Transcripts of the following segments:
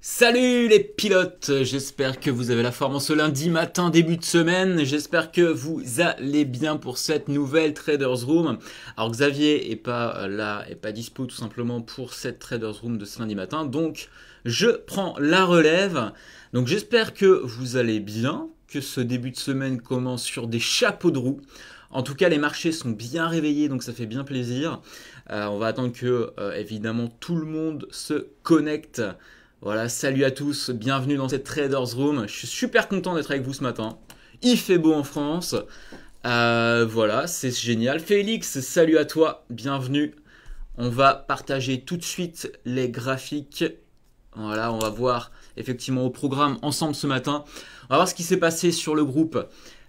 Salut les pilotes, j'espère que vous avez la forme en ce lundi matin, début de semaine. J'espère que vous allez bien pour cette nouvelle Traders Room. Alors Xavier est pas là, est pas dispo tout simplement pour cette Traders Room de ce lundi matin. Donc je prends la relève. Donc j'espère que vous allez bien, que ce début de semaine commence sur des chapeaux de roue. En tout cas, les marchés sont bien réveillés, donc ça fait bien plaisir. On va attendre que, évidemment, tout le monde se connecte. Voilà, salut à tous, bienvenue dans cette Traders Room. Je suis super content d'être avec vous ce matin. Il fait beau en France. Voilà, c'est génial. Félix, salut à toi, bienvenue. On va partager tout de suite les graphiques. Voilà, on va voir effectivement au programme ensemble ce matin. On va voir ce qui s'est passé sur le groupe.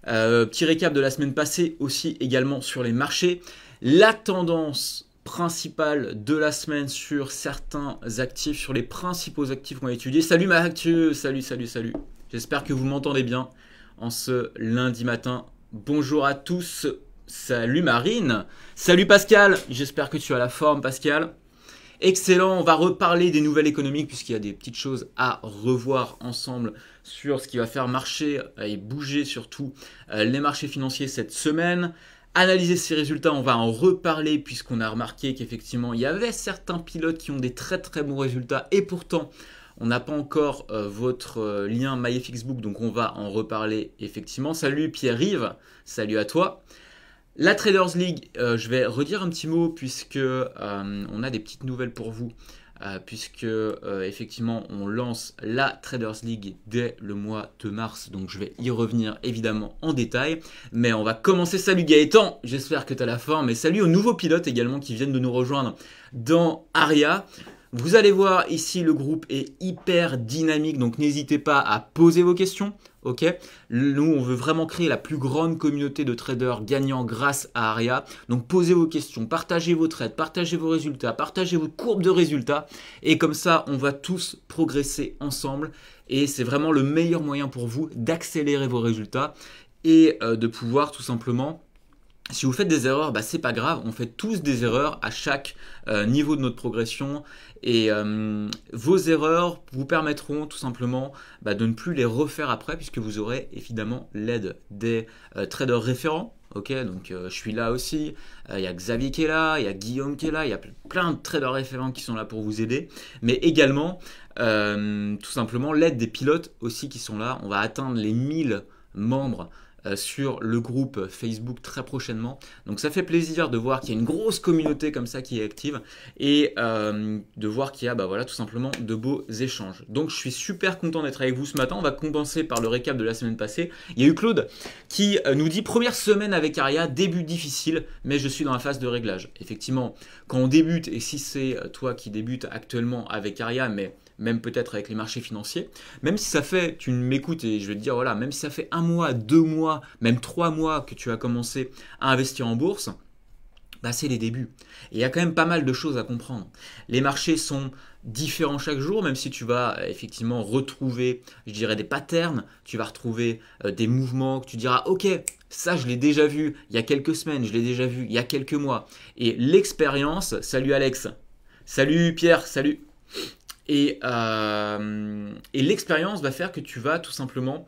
Petit récap de la semaine passée aussi également sur les marchés. La tendance principale de la semaine sur certains actifs, sur les principaux actifs qu'on va étudier. Salut Mathieu, salut. J'espère que vous m'entendez bien en ce lundi matin. Bonjour à tous, salut Marine, salut Pascal, j'espère que tu as la forme Pascal. Excellent, on va reparler des nouvelles économiques puisqu'il y a des petites choses à revoir ensemble sur ce qui va faire marcher et bouger surtout les marchés financiers cette semaine. Analyser ces résultats, on va en reparler puisqu'on a remarqué qu'effectivement il y avait certains pilotes qui ont des très bons résultats et pourtant on n'a pas encore votre lien MyFXBook, donc on va en reparler effectivement. Salut Pierre-Yves, salut à toi. La Traders League, je vais redire un petit mot puisque on a des petites nouvelles pour vous. Puisque effectivement on lance la Traders League dès le mois de mars, donc je vais y revenir évidemment en détail, mais on va commencer. Salut Gaëtan, j'espère que tu as la forme, et salut aux nouveaux pilotes également qui viennent de nous rejoindre dans Aria. Vous allez voir ici le groupe est hyper dynamique, donc n'hésitez pas à poser vos questions. Ok, nous on veut vraiment créer la plus grande communauté de traders gagnants grâce à Aria. Donc posez vos questions, partagez vos trades, partagez vos résultats, partagez vos courbes de résultats. Et comme ça, on va tous progresser ensemble. Et c'est vraiment le meilleur moyen pour vous d'accélérer vos résultats et de pouvoir tout simplement... Si vous faites des erreurs, bah, c'est pas grave, on fait tous des erreurs à chaque niveau de notre progression et vos erreurs vous permettront tout simplement de ne plus les refaire après puisque vous aurez évidemment l'aide des traders référents. Ok, donc je suis là aussi, il y a Xavier qui est là, il y a Guillaume qui est là, il y a plein de traders référents qui sont là pour vous aider, mais également tout simplement l'aide des pilotes aussi qui sont là. On va atteindre les 1000 membres sur le groupe Facebook très prochainement. Donc ça fait plaisir de voir qu'il y a une grosse communauté comme ça qui est active et de voir qu'il y a voilà, tout simplement de beaux échanges. Donc je suis super content d'être avec vous ce matin. On va commencer par le récap de la semaine passée. Il y a eu Claude qui nous dit première semaine avec Aria, début difficile, mais je suis dans la phase de réglage. Effectivement, quand on débute, et si c'est toi qui débutes actuellement avec Aria, mais même peut-être avec les marchés financiers, même si ça fait, tu m'écoutes et je vais te dire, voilà, même si ça fait 1 mois, 2 mois, même 3 mois que tu as commencé à investir en bourse, c'est les débuts. Et il y a quand même pas mal de choses à comprendre. Les marchés sont différents chaque jour, même si tu vas effectivement retrouver, je dirais, des patterns, tu vas retrouver des mouvements que tu diras, ok, ça je l'ai déjà vu il y a quelques semaines, je l'ai déjà vu il y a quelques mois. Et l'expérience, salut Alex, salut Pierre, salut. Et l'expérience va faire que tu vas tout simplement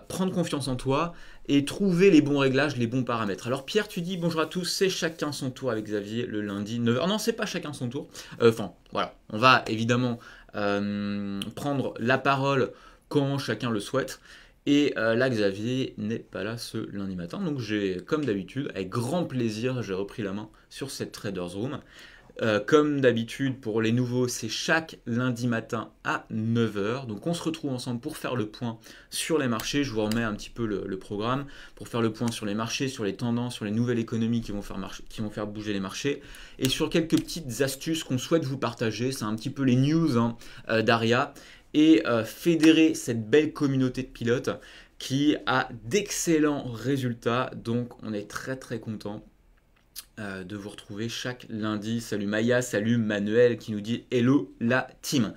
prendre confiance en toi et trouver les bons réglages, les bons paramètres. Alors Pierre, tu dis bonjour à tous, c'est chacun son tour avec Xavier le lundi 9h. Non, c'est pas chacun son tour. Enfin, voilà, on va évidemment prendre la parole quand chacun le souhaite. Et là, Xavier n'est pas là ce lundi matin. Donc j'ai, comme d'habitude, avec grand plaisir, j'ai repris la main sur cette Traders Room. Comme d'habitude pour les nouveaux, c'est chaque lundi matin à 9h. Donc on se retrouve ensemble pour faire le point sur les marchés. Je vous remets un petit peu le programme pour faire le point sur les marchés, sur les tendances, sur les nouvelles économies qui vont faire bouger les marchés et sur quelques petites astuces qu'on souhaite vous partager. C'est un petit peu les news d'Aria et fédérer cette belle communauté de pilotes qui a d'excellents résultats. Donc on est très content de vous retrouver chaque lundi. Salut Maya, salut Manuel qui nous dit hello la team.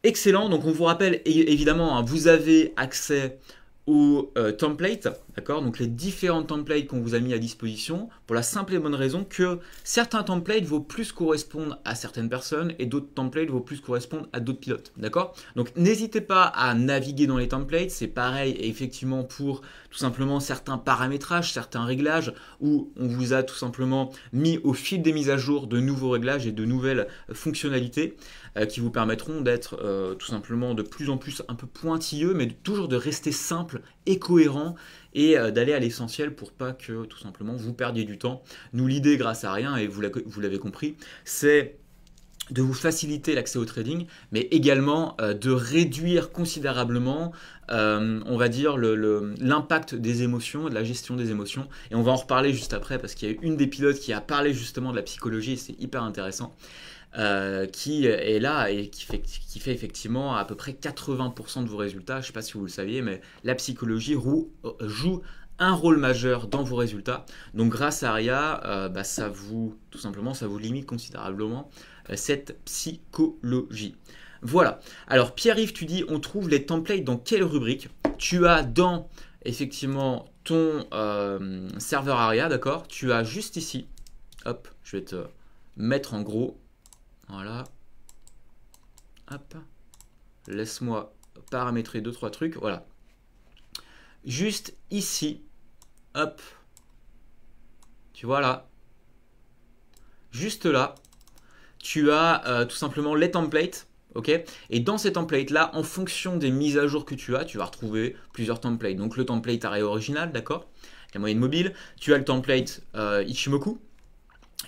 Excellent, donc on vous rappelle évidemment, vous avez accès au template D'accord? Donc les différents templates qu'on vous a mis à disposition pour la simple et bonne raison que certains templates vont plus correspondre à certaines personnes et d'autres templates vont plus correspondre à d'autres pilotes. D'accord? Donc n'hésitez pas à naviguer dans les templates. C'est pareil effectivement pour tout simplement certains paramétrages, certains réglages où on vous a tout simplement mis au fil des mises à jour de nouveaux réglages et de nouvelles fonctionnalités qui vous permettront d'être tout simplement de plus en plus un peu pointilleux mais toujours de rester simple et cohérent et d'aller à l'essentiel pour pas que tout simplement vous perdiez du temps. Nous, l'idée grâce à rien, et vous l'avez compris, c'est de vous faciliter l'accès au trading, mais également de réduire considérablement, on va dire, l'impact des émotions, de la gestion des émotions. Et on va en reparler juste après, parce qu'il y a une des pilotes qui a parlé justement de la psychologie, et c'est hyper intéressant. Qui est là et qui fait effectivement à peu près 80% de vos résultats. Je ne sais pas si vous le saviez, mais la psychologie joue un rôle majeur dans vos résultats. Donc grâce à Aria, tout simplement, ça vous limite considérablement cette psychologie. Voilà. Alors Pierre-Yves, tu dis, on trouve les templates dans quelle rubrique? Tu as dans effectivement ton serveur Aria, d'accord? Tu as juste ici. Hop, je vais te mettre en gros. Voilà. Hop. Laisse-moi paramétrer 2-3 trucs. Voilà. Juste ici. Hop. Tu vois là. Juste là. Tu as tout simplement les templates. Ok. Et dans ces templates là, en fonction des mises à jour que tu vas retrouver plusieurs templates. Donc le template Aria original, d'accord. La moyenne mobile. Tu as le template Ichimoku.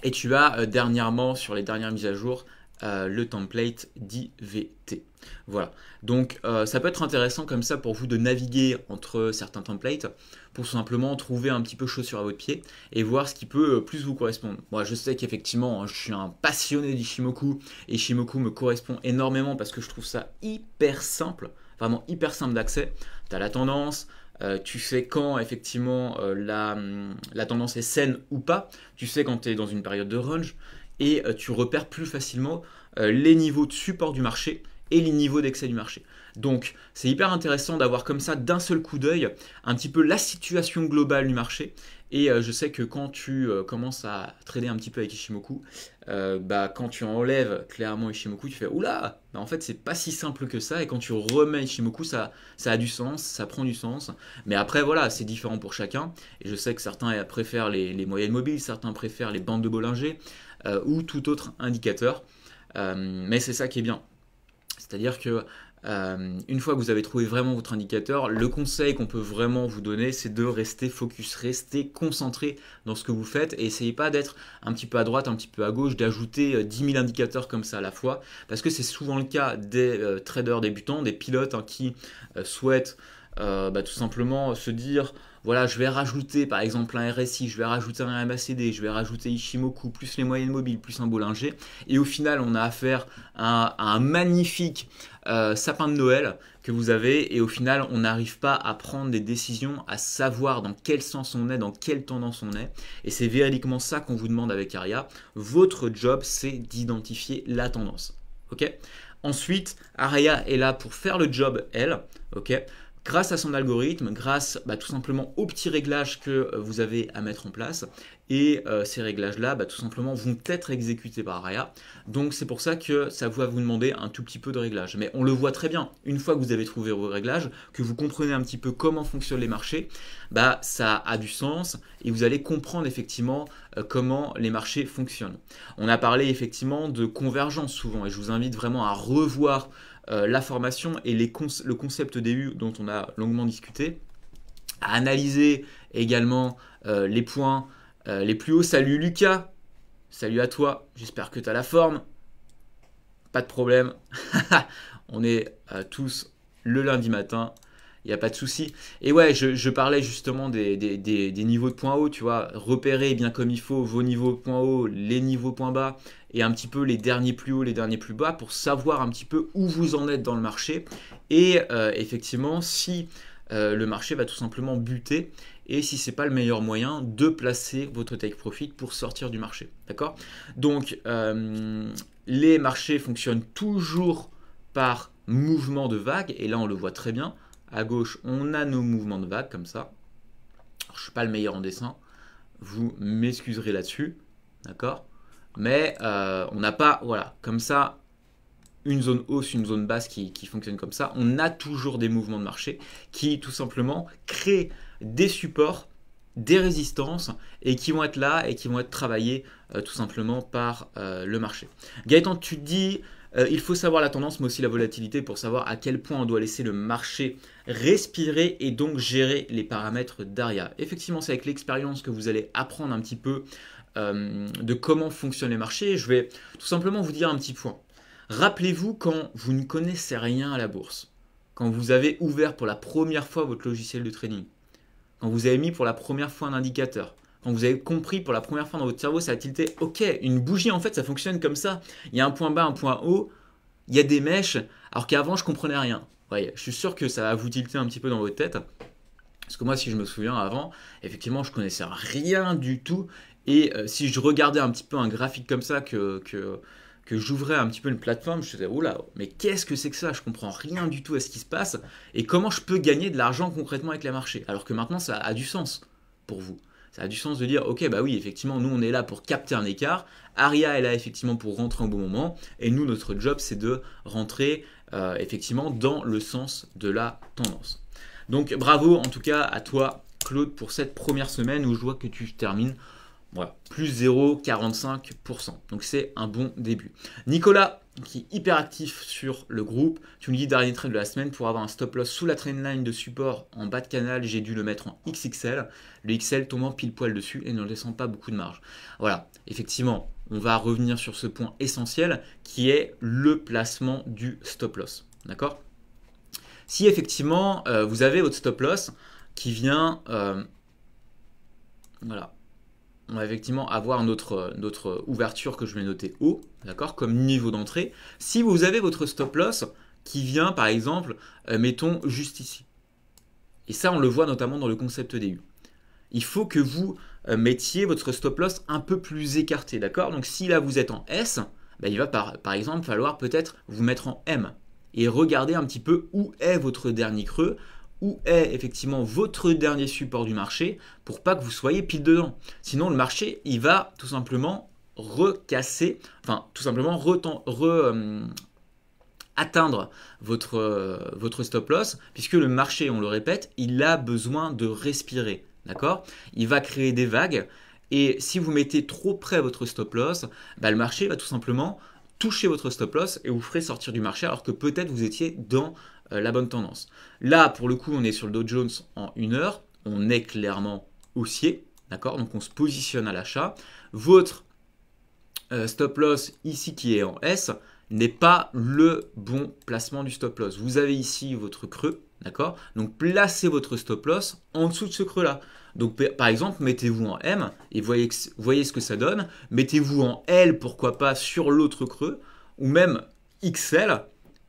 Et tu as dernièrement, sur les dernières mises à jour, le template d'IVT. Voilà. Donc ça peut être intéressant comme ça pour vous de naviguer entre certains templates pour simplement trouver un petit peu chaussure à votre pied et voir ce qui peut plus vous correspondre. Moi je sais qu'effectivement je suis un passionné d'Ichimoku et Ichimoku me correspond énormément parce que je trouve ça hyper simple, vraiment hyper simple d'accès. Tu as la tendance, tu sais quand effectivement la tendance est saine ou pas, tu sais quand tu es dans une période de range et tu repères plus facilement les niveaux de support du marché et les niveaux d'excès du marché. Donc c'est hyper intéressant d'avoir comme ça d'un seul coup d'œil un petit peu la situation globale du marché. Et je sais que quand tu commences à trader un petit peu avec Ichimoku, quand tu enlèves clairement Ichimoku, tu fais oula, en fait c'est pas si simple que ça. Et quand tu remets Ichimoku, ça a du sens, ça prend du sens. Mais après voilà, c'est différent pour chacun. Et je sais que certains préfèrent les moyennes mobiles, certains préfèrent les bandes de Bollinger ou tout autre indicateur. Mais c'est ça qui est bien. C'est-à-dire que une fois que vous avez trouvé vraiment votre indicateur, le conseil qu'on peut vraiment vous donner, c'est de rester focus, rester concentré dans ce que vous faites et essayez pas d'être un petit peu à droite, un petit peu à gauche, d'ajouter 10 000 indicateurs comme ça à la fois, parce que c'est souvent le cas des traders débutants, des pilotes qui souhaitent tout simplement se dire voilà, je vais rajouter par exemple un RSI, je vais rajouter un MACD, je vais rajouter Ichimoku, plus les moyennes mobiles, plus un Bollinger. Et au final, on a affaire à un magnifique sapin de Noël que vous avez. Et au final, on n'arrive pas à prendre des décisions, à savoir dans quel sens on est, dans quelle tendance on est. Et c'est véridiquement ça qu'on vous demande avec Aria. Votre job, c'est d'identifier la tendance. Ok ? Ensuite, Aria est là pour faire le job, elle. Ok ? Grâce à son algorithme, grâce tout simplement aux petits réglages que vous avez à mettre en place. Et ces réglages-là, tout simplement, vont être exécutés par Aria. Donc c'est pour ça que ça va vous demander un tout petit peu de réglage. Mais on le voit très bien, une fois que vous avez trouvé vos réglages, que vous comprenez un petit peu comment fonctionnent les marchés, ça a du sens et vous allez comprendre effectivement comment les marchés fonctionnent. On a parlé effectivement de convergence souvent et je vous invite vraiment à revoir la formation et le concept DU dont on a longuement discuté, à analyser également les points les plus hauts. Salut Lucas, salut à toi, j'espère que tu as la forme, pas de problème, on est tous le lundi matin, il n'y a pas de souci. Et ouais, je parlais justement des niveaux de points hauts, tu vois, repérer bien comme il faut vos niveaux de points hauts, les niveaux de points bas, et un petit peu les derniers plus hauts, les derniers plus bas, pour savoir un petit peu où vous en êtes dans le marché, et effectivement, si le marché va tout simplement buter, et si ce n'est pas le meilleur moyen de placer votre take profit pour sortir du marché. D'accord ? Donc, les marchés fonctionnent toujours par mouvement de vague, et là on le voit très bien. À gauche, on a nos mouvements de vague comme ça. Alors, je ne suis pas le meilleur en dessin, vous m'excuserez là-dessus, d'accord? Mais on n'a pas, voilà, comme ça, une zone hausse, une zone basse qui fonctionne comme ça. On a toujours des mouvements de marché qui, tout simplement, créent des supports, des résistances et qui vont être là et qui vont être travaillés tout simplement par le marché. Gaëtan, tu dis il faut savoir la tendance mais aussi la volatilité pour savoir à quel point on doit laisser le marché respirer et donc gérer les paramètres d'ARIA. Effectivement, c'est avec l'expérience que vous allez apprendre un petit peu de comment fonctionnent les marchés. Je vais tout simplement vous dire un petit point. Rappelez-vous quand vous ne connaissez rien à la bourse, quand vous avez ouvert pour la première fois votre logiciel de trading, quand vous avez mis pour la première fois un indicateur, quand vous avez compris pour la première fois dans votre cerveau, ça a tilté, ok, une bougie en fait ça fonctionne comme ça, il y a un point bas, un point haut, il y a des mèches, alors qu'avant je comprenais rien. Ouais, je suis sûr que ça va vous tilter un petit peu dans votre tête, parce que moi si je me souviens avant, effectivement je connaissais rien du tout, et si je regardais un petit peu un graphique comme ça que j'ouvrais un petit peu une plateforme, je me disais, oula, mais qu'est-ce que c'est que ça? Je comprends rien du tout à ce qui se passe et comment je peux gagner de l'argent concrètement avec les marchés. Alors que maintenant, ça a du sens pour vous. Ça a du sens de dire, ok, bah oui, effectivement, nous, on est là pour capter un écart. Aria est là, effectivement, pour rentrer au bon moment. Et nous, notre job, c'est de rentrer, effectivement, dans le sens de la tendance. Donc, bravo, en tout cas, à toi, Claude, pour cette première semaine où je vois que tu termines. Voilà, plus 0,45%. Donc c'est un bon début. Nicolas, qui est hyper actif sur le groupe, tu me dis dernier trade de la semaine pour avoir un stop loss sous la trendline de support en bas de canal, j'ai dû le mettre en XXL. Le XL tombant pile poil dessus et ne descend pas beaucoup de marge. Voilà, effectivement, on va revenir sur ce point essentiel qui est le placement du stop loss. D'accord? Si effectivement vous avez votre stop loss qui vient, voilà, on va effectivement avoir notre ouverture que je vais noter haut, d'accord, comme niveau d'entrée. Si vous avez votre stop loss qui vient, par exemple, mettons juste ici. Et ça, on le voit notamment dans le concept DU. Il faut que vous mettiez votre stop loss un peu plus écarté, d'accord? Donc si là vous êtes en S, bah, il va par exemple falloir peut-être vous mettre en M et regarder un petit peu où est votre dernier creux, où est effectivement votre dernier support du marché pour pas que vous soyez pile dedans. Sinon, le marché, il va tout simplement recasser, enfin, tout simplement atteindre votre stop loss, puisque le marché, on le répète, il a besoin de respirer, d'accord? Il va créer des vagues, et si vous mettez trop près votre stop loss, bah, le marché va tout simplement toucher votre stop loss et vous ferez sortir du marché, alors que peut-être vous étiez dans la bonne tendance. Là, pour le coup, on est sur le Dow Jones en 1 heure. On est clairement haussier. D'accord? Donc, on se positionne à l'achat. Votre stop loss ici qui est en S n'est pas le bon placement du stop loss. Vous avez ici votre creux. D'accord? Donc, placez votre stop loss en dessous de ce creux-là. Donc, par exemple, mettez-vous en M et voyez ce que ça donne. Mettez-vous en L, pourquoi pas, sur l'autre creux. Ou même XL.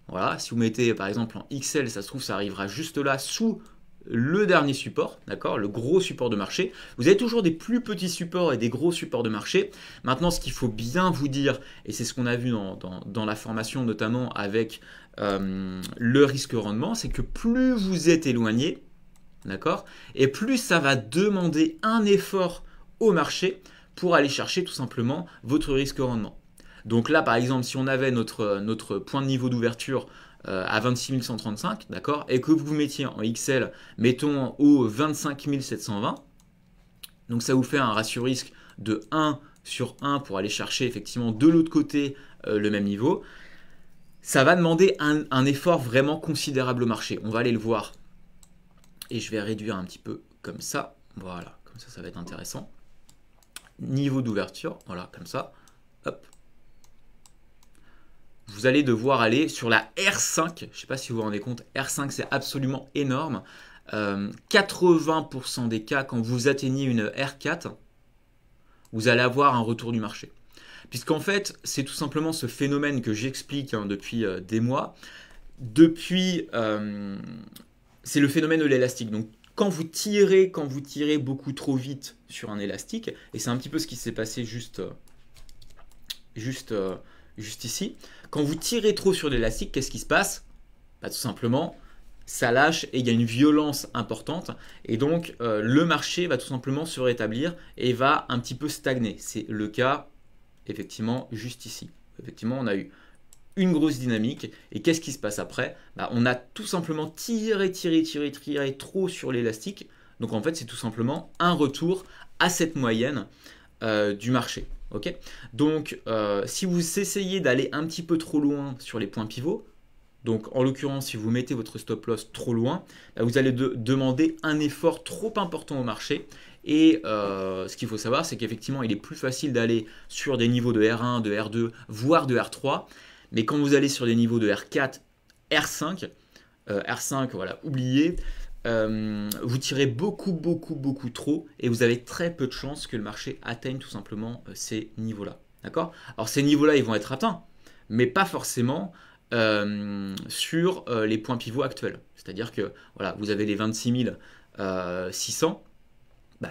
Voilà, si vous mettez par exemple en XL, ça se trouve, ça arrivera juste là sous le dernier support, d'accord, le gros support de marché. Vous avez toujours des plus petits supports et des gros supports de marché. Maintenant, ce qu'il faut bien vous dire, et c'est ce qu'on a vu dans la formation, notamment avec le risque-rendement, c'est que plus vous êtes éloigné, d'accord, et plus ça va demander un effort au marché pour aller chercher tout simplement votre risque-rendement. Donc là, par exemple, si on avait notre point de niveau d'ouverture à 26 135, d'accord, et que vous mettiez en XL, mettons en haut 25 720, donc ça vous fait un ratio risque de 1 sur 1 pour aller chercher effectivement de l'autre côté le même niveau. Ça va demander un effort vraiment considérable au marché. On va aller le voir. Et je vais réduire un petit peu comme ça. Voilà, comme ça va être intéressant. Niveau d'ouverture, voilà, comme ça. Hop. Vous allez devoir aller sur la R5. Je ne sais pas si vous vous rendez compte, R5 c'est absolument énorme. 80% des cas, quand vous atteignez une R4, vous allez avoir un retour du marché. Puisqu'en fait, c'est tout simplement ce phénomène que j'explique depuis des mois. C'est le phénomène de l'élastique. Donc quand vous tirez beaucoup trop vite sur un élastique, et c'est un petit peu ce qui s'est passé juste ici. Quand vous tirez trop sur l'élastique, qu'est-ce qui se passe? Bah, tout simplement, ça lâche et il y a une violence importante. Et donc, le marché va tout simplement se rétablir et va un petit peu stagner. C'est le cas, effectivement, juste ici. Effectivement, on a eu une grosse dynamique. Et qu'est-ce qui se passe après? On a tout simplement tiré trop sur l'élastique. Donc, en fait, c'est tout simplement un retour à cette moyenne du marché. Okay, donc, si vous essayez d'aller un petit peu trop loin sur les points pivots, donc en l'occurrence, si vous mettez votre stop loss trop loin, vous allez demander un effort trop important au marché. Et ce qu'il faut savoir, c'est qu'effectivement, il est plus facile d'aller sur des niveaux de R1, de R2, voire de R3. Mais quand vous allez sur des niveaux de R4, R5, voilà, oubliez, vous tirez beaucoup trop et vous avez très peu de chances que le marché atteigne tout simplement ces niveaux-là. D'accord? Alors ces niveaux-là, ils vont être atteints, mais pas forcément sur les points pivots actuels. C'est-à-dire que voilà, vous avez les 26 600.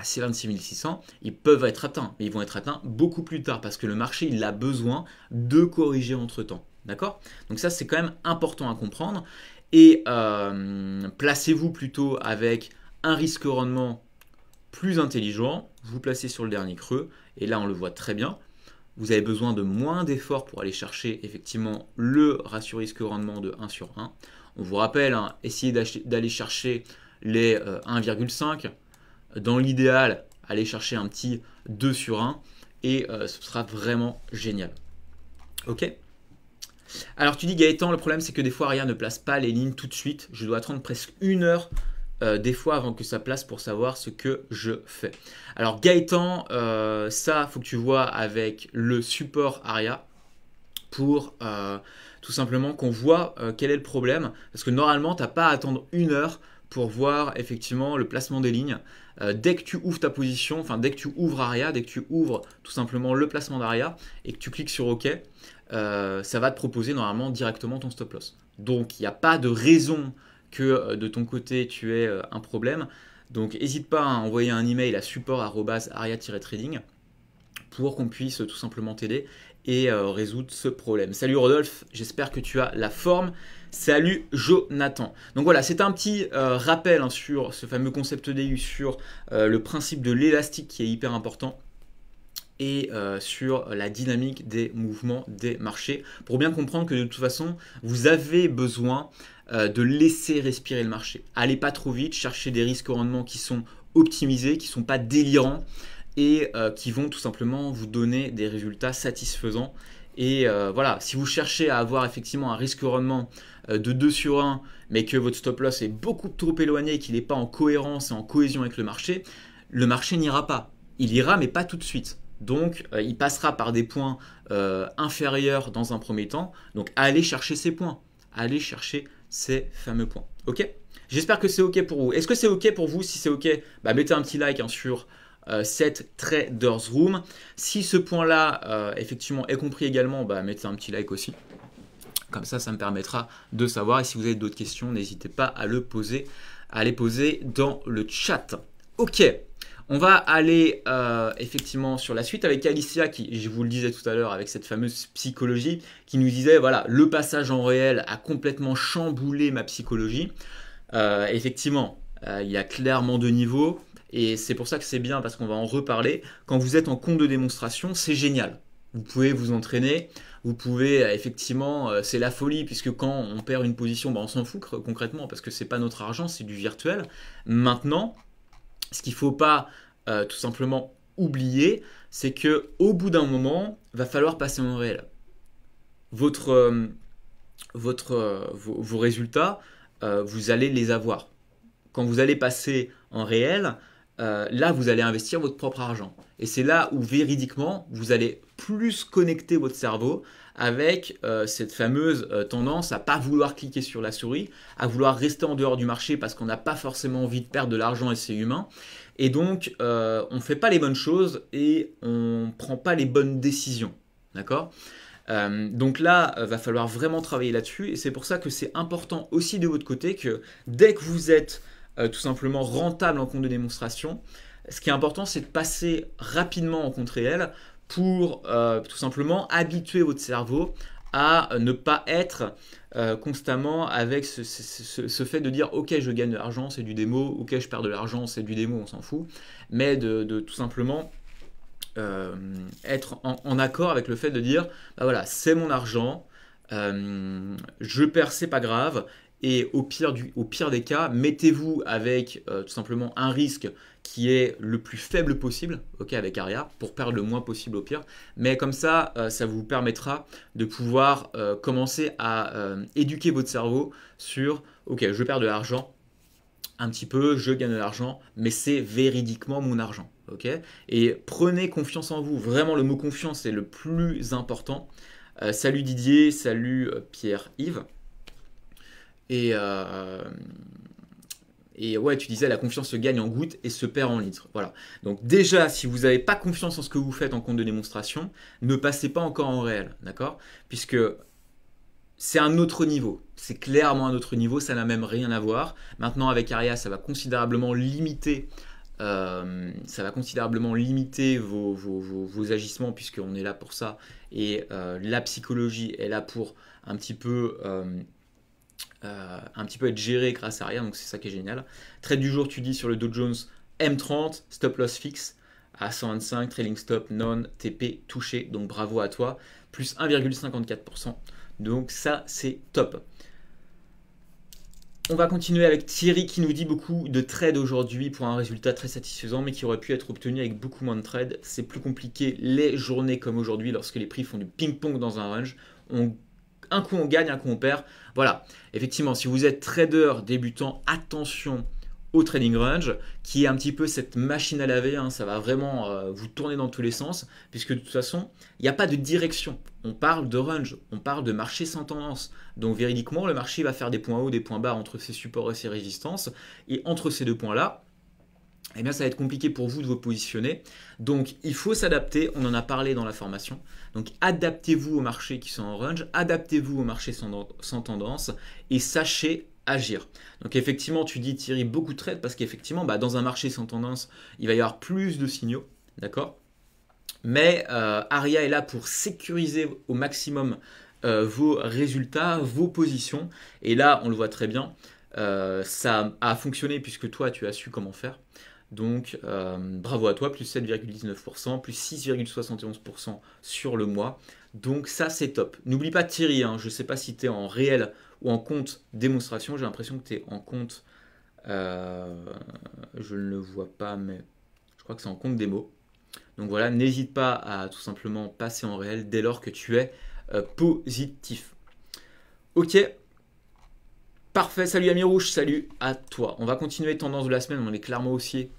Ces 26 600, ils peuvent être atteints, mais ils vont être atteints beaucoup plus tard parce que le marché, il a besoin de corriger entre-temps. D'accord? Donc ça, c'est quand même important à comprendre. Et placez-vous plutôt avec un risque-rendement plus intelligent. Vous placez sur le dernier creux. Et là, on le voit très bien. Vous avez besoin de moins d'efforts pour aller chercher effectivement le ratio risque-rendement de 1 sur 1. On vous rappelle, essayez d'aller chercher les 1,5. Dans l'idéal, allez chercher un petit 2 sur 1. Et ce sera vraiment génial. Ok? Alors tu dis Gaëtan, le problème c'est que des fois Aria ne place pas les lignes tout de suite. Je dois attendre presque 1 heure des fois avant que ça place pour savoir ce que je fais. Alors Gaëtan, ça faut que tu vois avec le support Aria pour tout simplement qu'on voit quel est le problème. Parce que normalement tu n'as pas à attendre 1 heure pour voir effectivement le placement des lignes. Dès que tu ouvres ta position, enfin dès que tu ouvres Aria, dès que tu ouvres tout simplement le placement d'Aria et que tu cliques sur OK, ça va te proposer normalement directement ton stop loss. Donc il n'y a pas de raison que de ton côté tu aies un problème. Donc n'hésite pas à envoyer un email à support@aria-trading pour qu'on puisse tout simplement t'aider et résoudre ce problème. Salut Rodolphe, j'espère que tu as la forme. Salut Jonathan. Donc voilà, c'est un petit rappel sur ce fameux concept DU, sur le principe de l'élastique qui est hyper important et sur la dynamique des mouvements des marchés pour bien comprendre que de toute façon, vous avez besoin de laisser respirer le marché. Allez pas trop vite, cherchez des risques au rendement qui sont optimisés, qui ne sont pas délirants et qui vont tout simplement vous donner des résultats satisfaisants. Et voilà, si vous cherchez à avoir effectivement un risque rendement de 2 sur 1, mais que votre stop loss est beaucoup trop éloigné et qu'il n'est pas en cohérence et en cohésion avec le marché n'ira pas. Il ira, mais pas tout de suite. Donc, il passera par des points inférieurs dans un premier temps. Donc, allez chercher ces points. Allez chercher ces fameux points. Ok? J'espère que c'est ok pour vous. Est-ce que c'est ok pour vous? Si c'est ok, mettez un petit like sur cette Traders Room. Si ce point-là, effectivement, est compris également, mettez un petit like aussi. Comme ça, ça me permettra de savoir. Et si vous avez d'autres questions, n'hésitez pas à les poser dans le chat. Ok, on va aller effectivement sur la suite avec Alicia, qui, je vous le disais tout à l'heure, avec cette fameuse psychologie, qui nous disait, voilà, le passage en réel a complètement chamboulé ma psychologie. Effectivement, il y a clairement 2 niveaux. Et c'est pour ça que c'est bien, parce qu'on va en reparler. Quand vous êtes en compte de démonstration, c'est génial. Vous pouvez vous entraîner, vous pouvez effectivement, c'est la folie, puisque quand on perd une position, on s'en fout concrètement, parce que c'est pas notre argent, c'est du virtuel. Maintenant, ce qu'il ne faut pas tout simplement oublier, c'est qu'au bout d'un moment, il va falloir passer en réel. Vos résultats, vous allez les avoir. Quand vous allez passer en réel, là, vous allez investir votre propre argent. Et c'est là où, véridiquement, vous allez plus connecter votre cerveau avec cette fameuse tendance à ne pas vouloir cliquer sur la souris, à vouloir rester en dehors du marché parce qu'on n'a pas forcément envie de perdre de l'argent et c'est humain. Et donc, on ne fait pas les bonnes choses et on ne prend pas les bonnes décisions. D'accord ? Donc là, va falloir vraiment travailler là-dessus. Et c'est pour ça que c'est important aussi de votre côté que dès que vous êtes tout simplement rentable en compte de démonstration, ce qui est important, c'est de passer rapidement en compte réel pour tout simplement habituer votre cerveau à ne pas être constamment avec ce fait de dire ok je gagne de l'argent c'est du démo, ok je perds de l'argent c'est du démo, on s'en fout, mais de tout simplement être en accord avec le fait de dire bah voilà c'est mon argent, je perds c'est pas grave, et au pire des cas mettez-vous avec tout simplement un risque qui est le plus faible possible, ok, avec Aria, pour perdre le moins possible au pire. Mais comme ça, ça vous permettra de pouvoir commencer à éduquer votre cerveau sur, ok, je perds de l'argent, un petit peu, je gagne de l'argent, mais c'est véridiquement mon argent, ok. Et prenez confiance en vous. Vraiment, le mot confiance est le plus important. Salut Didier, salut Pierre-Yves. Et ouais, tu disais, la confiance se gagne en gouttes et se perd en litres. Voilà. Donc déjà, si vous n'avez pas confiance en ce que vous faites en compte de démonstration, ne passez pas encore en réel, d'accord? Puisque c'est un autre niveau. C'est clairement un autre niveau, ça n'a même rien à voir. Maintenant, avec Aria, ça va considérablement limiter, vos agissements, puisqu'on est là pour ça. Et la psychologie est là pour un petit peu être géré grâce à Aria, donc c'est ça qui est génial. Trade du jour, tu dis sur le Dow Jones M30, stop loss fixe à 125, trailing stop non, TP touché, donc bravo à toi, plus 1,54%, donc ça c'est top. On va continuer avec Thierry qui nous dit beaucoup de trades aujourd'hui pour un résultat très satisfaisant mais qui aurait pu être obtenu avec beaucoup moins de trades. C'est plus compliqué les journées comme aujourd'hui lorsque les prix font du ping-pong dans un range. Un coup on gagne, un coup on perd. Voilà, effectivement, si vous êtes trader débutant, attention au trading range, qui est un petit peu cette machine à laver, hein, ça va vraiment vous tourner dans tous les sens, puisque de toute façon, il n'y a pas de direction. On parle de range, on parle de marché sans tendance. Donc véridiquement, le marché va faire des points hauts, des points bas entre ses supports et ses résistances, et entre ces deux points-là, eh bien, ça va être compliqué pour vous de vous positionner. Donc, il faut s'adapter. On en a parlé dans la formation. Donc, adaptez-vous aux marchés qui sont en range, adaptez-vous aux marchés sans tendance et sachez agir. Donc, effectivement, tu dis Thierry beaucoup de trades parce qu'effectivement, dans un marché sans tendance, il va y avoir plus de signaux, d'accord? Mais Aria est là pour sécuriser au maximum vos résultats, vos positions. Et là, on le voit très bien. Ça a fonctionné puisque toi, tu as su comment faire. Donc, bravo à toi, plus 7,19%, plus 6,71% sur le mois. Donc, ça, c'est top. N'oublie pas Thierry, hein, je ne sais pas si tu es en réel ou en compte démonstration. J'ai l'impression que tu es en compte, je ne le vois pas, mais je crois que c'est en compte démo. Donc voilà, n'hésite pas à tout simplement passer en réel dès lors que tu es positif. Ok. Parfait, salut Ami Rouge, salut à toi. On va continuer tendance de la semaine, on est clairement haussier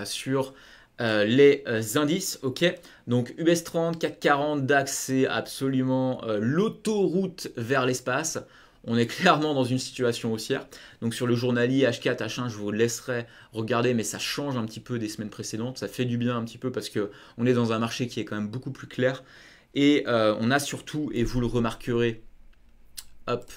sur les indices, ok. Donc UBS 30, CAC 40, DAX, c'est absolument l'autoroute vers l'espace. On est clairement dans une situation haussière. Donc sur le journalier H4, H1, je vous laisserai regarder, mais ça change un petit peu des semaines précédentes. Ça fait du bien un petit peu parce qu'on est dans un marché qui est quand même beaucoup plus clair. Et on a surtout, et vous le remarquerez, hop,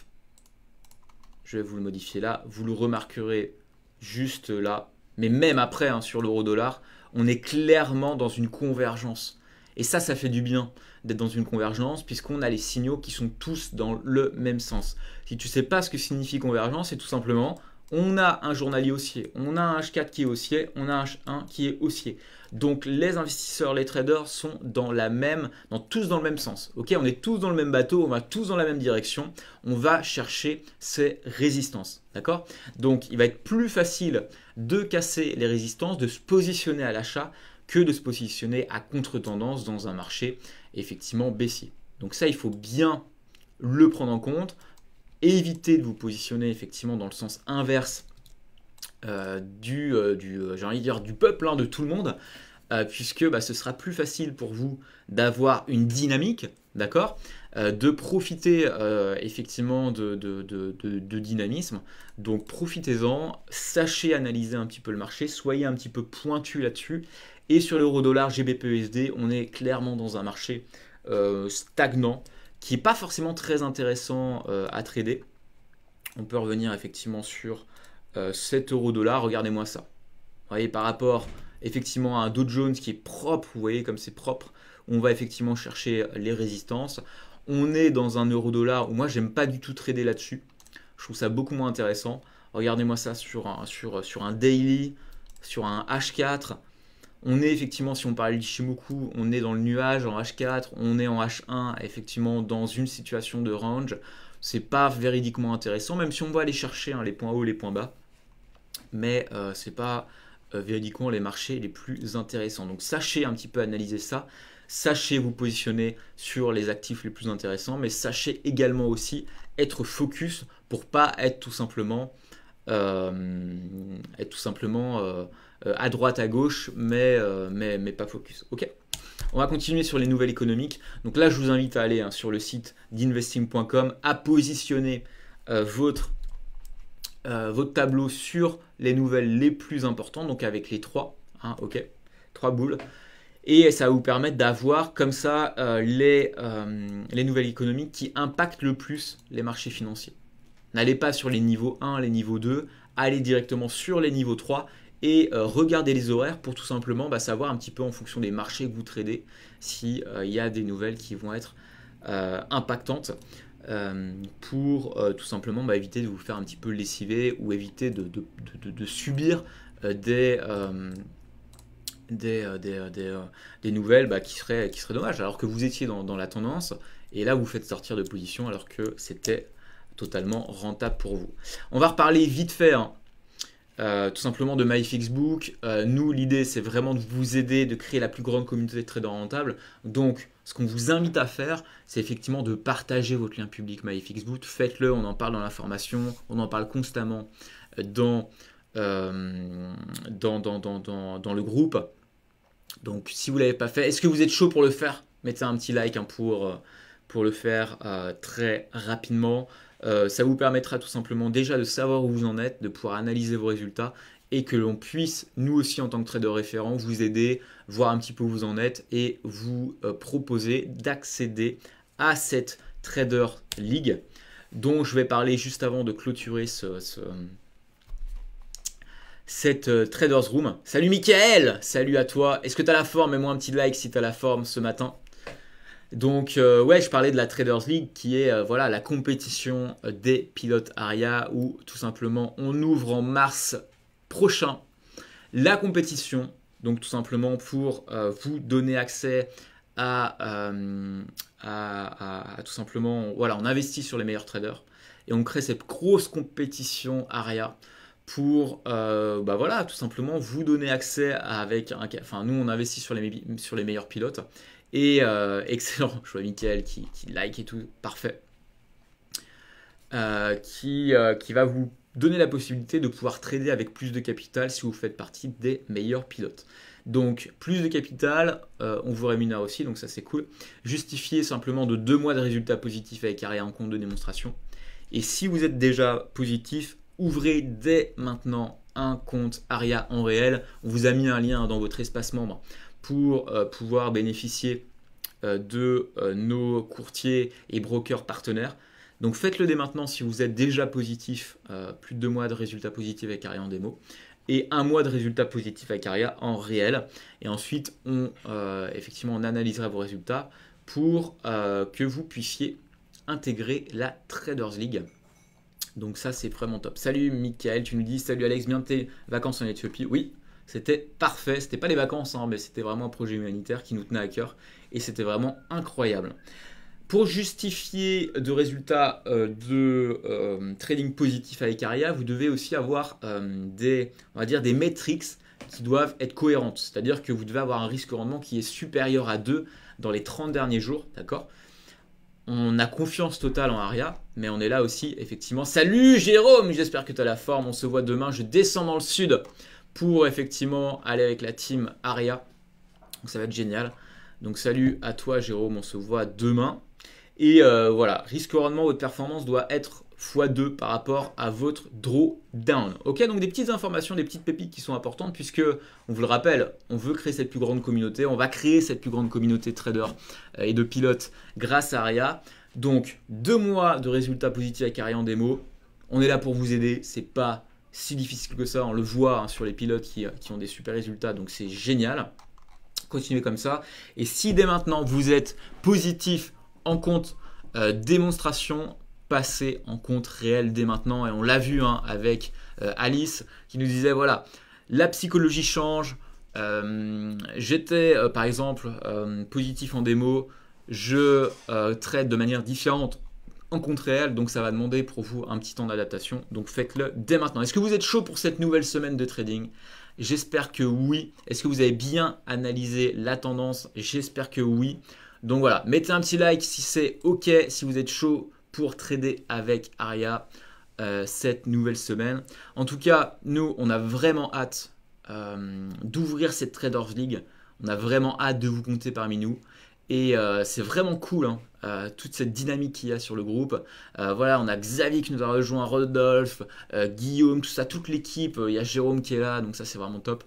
je vais vous le modifier là, vous le remarquerez juste là, mais même après hein, sur l'euro-dollar, on est clairement dans une convergence. Et ça fait du bien d'être dans une convergence puisqu'on a les signaux qui sont tous dans le même sens. Si tu ne sais pas ce que signifie convergence, c'est tout simplement, on a un journalier haussier, on a un H4 qui est haussier, on a un H1 qui est haussier. Donc les investisseurs, les traders sont tous dans le même sens. Ok, on est tous dans le même bateau, on va tous dans la même direction. On va chercher ces résistances. D'accord? Donc il va être plus facile de casser les résistances, de se positionner à l'achat que de se positionner à contre-tendance dans un marché effectivement baissier. Donc ça, il faut bien le prendre en compte. Évitez de vous positionner effectivement dans le sens inverse j'ai envie de dire du peuple, hein, de tout le monde, puisque ce sera plus facile pour vous d'avoir une dynamique, d'accord, de profiter effectivement de dynamisme. Donc profitez-en, sachez analyser un petit peu le marché, soyez un petit peu pointu là-dessus. Et sur l'euro-dollar GBP-USD, on est clairement dans un marché stagnant, qui n'est pas forcément très intéressant à trader. On peut revenir effectivement sur 7 euro-dollar, regardez-moi ça. Vous voyez, par rapport effectivement à un Dow Jones qui est propre, vous voyez comme c'est propre, on va effectivement chercher les résistances. on est dans un euro-dollar où moi, j'aime pas du tout trader là-dessus. Je trouve ça beaucoup moins intéressant. Regardez-moi ça sur un daily, sur un H4. On est effectivement, si on parle d'Ichimoku, on est dans le nuage en H4, on est en H1, effectivement dans une situation de range. C'est pas véridiquement intéressant, même si on va aller chercher les points hauts, les points bas. Mais c'est pas véridiquement les marchés les plus intéressants. Donc sachez un petit peu analyser ça. Sachez vous positionner sur les actifs les plus intéressants, mais sachez également aussi être focus pour pas être tout simplement à droite, à gauche, mais pas focus. Ok. On va continuer sur les nouvelles économiques. Donc là, je vous invite à aller sur le site d'investing.com, à positionner votre tableau sur les nouvelles les plus importantes, donc avec les 3, ok, 3 boules. Et ça va vous permettre d'avoir comme ça les nouvelles économiques qui impactent le plus les marchés financiers. N'allez pas sur les niveaux 1, les niveaux 2, allez directement sur les niveaux 3 et regardez les horaires pour tout simplement savoir un petit peu en fonction des marchés que vous tradez s'il y a des nouvelles qui vont être impactantes pour tout simplement éviter de vous faire un petit peu lessiver ou éviter de subir des nouvelles qui seraient dommages alors que vous étiez dans la tendance et là vous faites sortir de position alors que c'était totalement rentable pour vous. On va reparler vite fait tout simplement de MyFixBook. Nous, l'idée, c'est vraiment de vous aider, de créer la plus grande communauté de traders rentables. Donc, ce qu'on vous invite à faire, c'est effectivement de partager votre lien public MyFixBook. Faites-le, on en parle dans la formation, on en parle constamment dans le groupe. Donc, si vous ne l'avez pas fait, est-ce que vous êtes chaud pour le faire? Mettez un petit like pour le faire très rapidement. Ça vous permettra tout simplement déjà de savoir où vous en êtes, de pouvoir analyser vos résultats et que l'on puisse, nous aussi en tant que trader référent, vous aider, voir un petit peu où vous en êtes et vous proposer d'accéder à cette Trader League dont je vais parler juste avant de clôturer cette Traders Room. Salut Mickaël, salut à toi. Est-ce que tu as la forme? Mets-moi un petit like si tu as la forme ce matin. Donc ouais, je parlais de la Traders League qui est la compétition des pilotes ARIA où tout simplement on ouvre en mars prochain la compétition. Donc tout simplement pour vous donner accès à tout simplement, on investit sur les meilleurs traders et on crée cette grosse compétition ARIA pour tout simplement vous donner accès nous on investit sur les meilleurs pilotes. Et excellent, je vois Mickaël qui like et tout, parfait. Qui va vous donner la possibilité de pouvoir trader avec plus de capital si vous faites partie des meilleurs pilotes. Donc plus de capital, on vous rémunère aussi, donc ça c'est cool. Justifié simplement de 2 mois de résultats positifs avec ARIA en compte de démonstration. Et si vous êtes déjà positif, ouvrez dès maintenant un compte ARIA en réel. On vous a mis un lien dans votre espace membre pour pouvoir bénéficier de nos courtiers et brokers partenaires. Donc faites-le dès maintenant si vous êtes déjà positif, plus de 2 mois de résultats positifs avec ARIA en démo et 1 mois de résultats positifs avec ARIA en réel. Et ensuite, on analysera vos résultats pour que vous puissiez intégrer la Traders League. Donc ça, c'est vraiment top. Salut Mickaël, tu nous dis, salut Alex, bien tes vacances en Éthiopie. Oui, c'était parfait, c'était pas les vacances, mais c'était vraiment un projet humanitaire qui nous tenait à cœur et c'était vraiment incroyable. Pour justifier de résultats de trading positif avec ARIA, vous devez aussi avoir des métriques qui doivent être cohérentes. C'est-à-dire que vous devez avoir un risque-rendement qui est supérieur à 2 dans les 30 derniers jours, d'accord ? On a confiance totale en ARIA, mais on est là aussi, effectivement. Salut Jérôme, j'espère que tu as la forme, on se voit demain, je descends dans le sud pour effectivement aller avec la team ARIA. Donc ça va être génial. Donc salut à toi Jérôme, on se voit demain. Et risque rendement, votre performance doit être x2 par rapport à votre drawdown. Ok, donc des petites informations, des petites pépites qui sont importantes puisque, on vous le rappelle, on veut créer cette plus grande communauté. On va créer cette plus grande communauté de traders et de pilotes grâce à ARIA. Donc 2 mois de résultats positifs avec ARIA en démo. On est là pour vous aider, c'est pas si difficile que ça, on le voit sur les pilotes qui ont des super résultats, donc c'est génial. Continuez comme ça. Et si dès maintenant vous êtes positif en compte démonstration, passer en compte réel dès maintenant. Et on l'a vu hein, avec Alice qui nous disait voilà, la psychologie change. J'étais par exemple positif en démo, je traite de manière différente en compte réel, donc ça va demander pour vous un petit temps d'adaptation, donc faites-le dès maintenant. Est-ce que vous êtes chaud pour cette nouvelle semaine de trading? J'espère que oui. Est-ce que vous avez bien analysé la tendance? J'espère que oui. Donc voilà, mettez un petit like si c'est ok, si vous êtes chaud pour trader avec Aria cette nouvelle semaine. En tout cas, nous, on a vraiment hâte d'ouvrir cette Traders League. On a vraiment hâte de vous compter parmi nous. Et c'est vraiment cool, hein, toute cette dynamique qu'il y a sur le groupe. Voilà, on a Xavier qui nous a rejoint, Rodolphe, Guillaume, tout ça, toute l'équipe. Il y a Jérôme qui est là, donc ça c'est vraiment top.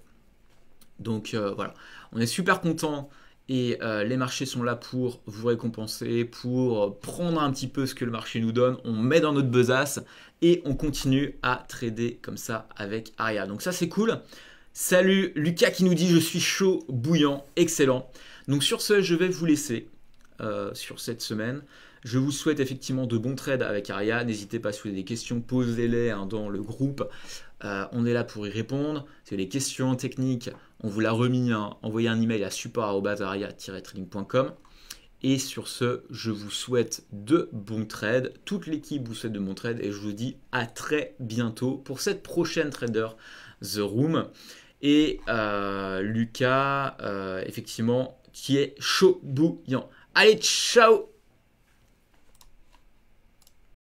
Donc voilà, on est super content et les marchés sont là pour vous récompenser, pour prendre un petit peu ce que le marché nous donne. On met dans notre besace et on continue à trader comme ça avec Aria. Donc ça c'est cool. Salut Lucas qui nous dit je suis chaud, bouillant, excellent. Donc sur ce, je vais vous laisser sur cette semaine. Je vous souhaite effectivement de bons trades avec Aria. N'hésitez pas si vous avez des questions, posez-les hein, dans le groupe. On est là pour y répondre. Si vous avez des questions techniques, on vous l'a remis. Hein. Envoyez un email à support@aria-trading.com. Et sur ce, je vous souhaite de bons trades. Toute l'équipe vous souhaite de bons trades. Et je vous dis à très bientôt pour cette prochaine Trader The Room. Et Lucas, effectivement, qui est chaud bouillant. Allez, ciao!